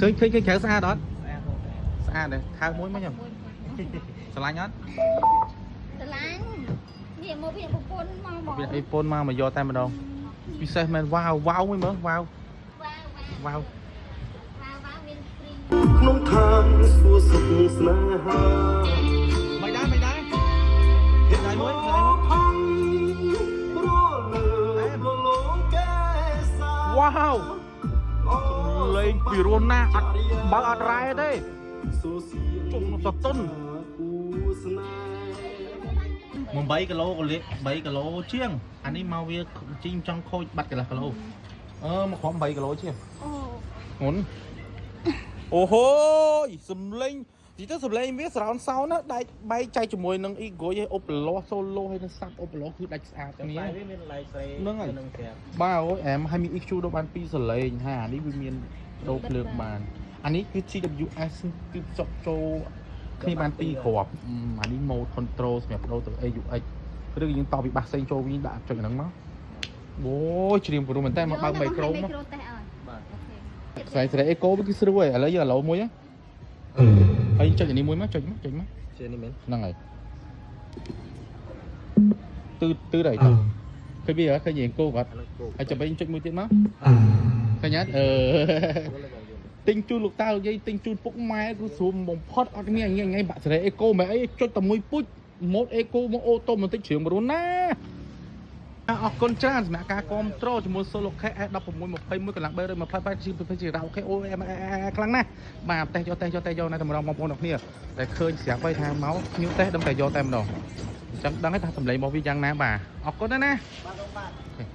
khơi kéo xa đó xa đây thao muối mấy nhầm sờ lạnh nháนี่โมพี่ปนมาบอก ไอ้ปนmà do tay mà đâuพี่ใส่มันว้าวว้าวไม่เหมือนว้าวว้าว មានព្រី ក្នុងឋានសួគ៌សុខស្នេហា ไม่ได้ได้มุ้ย ផំព្រោះលើប្រឡងកែសា ว้าวលេងពីរួមណាអត់បើអត់រ៉ែទេ សូសៀង ជុំសតុន គូស្នេហ៍ មក3គីឡូក៏លេខ3គីឡូជាងអានេះមកវាជីងចង់ខូចបាត់កន្លះគីឡូមកក្រុម3គីឡូជាង អូ ងុនអូហូយសំលេងនិយាយទៅសំលេងវាស្រោនសោណាដាច់បែកចែកជាមួយនឹងអ៊ីហ្គុយឲ្យអ៊ុបឡោះសូឡូហើយនឹងសាប់អ៊ុបឡោះគឺដាច់ស្អាតគ្នាហ្នឹងហើយបាទអូយអែមឲ្យមាន EQ ដល់បាន2សលេងហើយអានេះវាមានដូរភ្លើងបានអានេះគឺ TWS គឺចុកចូលគ្នាបាន2គ្រាប់អានេះ mode control សម្រាប់បដូរទៅ AUX ឬយើងតបពីបាសផ្សេងចូលវិញដាក់ចុចហ្នឹងមកអូយច្រៀងព្រមមែនតើមកបើកមីក្រូមក ខ្សែស្រែអេកូវាគឺស្រួលឥឡូវយើងឥឡូវមួយហើយចុចអានេះមួយមកចុចមកជានេះមែនហ្នឹងហើយទឺដែរឃើញវាឃើញអេកូគាត់ហើយចាំវិញចុចមួយទៀតមកឃើញអត់ទិញជូនលោកតាលោកយាយទិញជូនពុកម៉ែគឺស្រួលបំផុតអត់មានថ្ងៃបាក់ស្រែអេកូមិនអីចុចតែមួយពុជម៉ូតអេកូមកអូតូបន្តិចជ្រៀងមរុនណាអរគុណច្រើនសម្រាប់ការគ្រប់គ្រងជាមួយ Solo KS 1621កន្លង328ជាប្រភេទជារ៉ាអូខេអូខ្លាំងណាស់បាទតេសយកណាតម្រង់បងប្អូនអរគ្នាតែឃើញស្រាប់ហើយថាមកញូតេសដឹងតែយកតែម្ដងអញ្ចឹងដឹងហើយថាសម្លេងរបស់វាយ៉ាងណាបាទអរគុណណាស់បាទ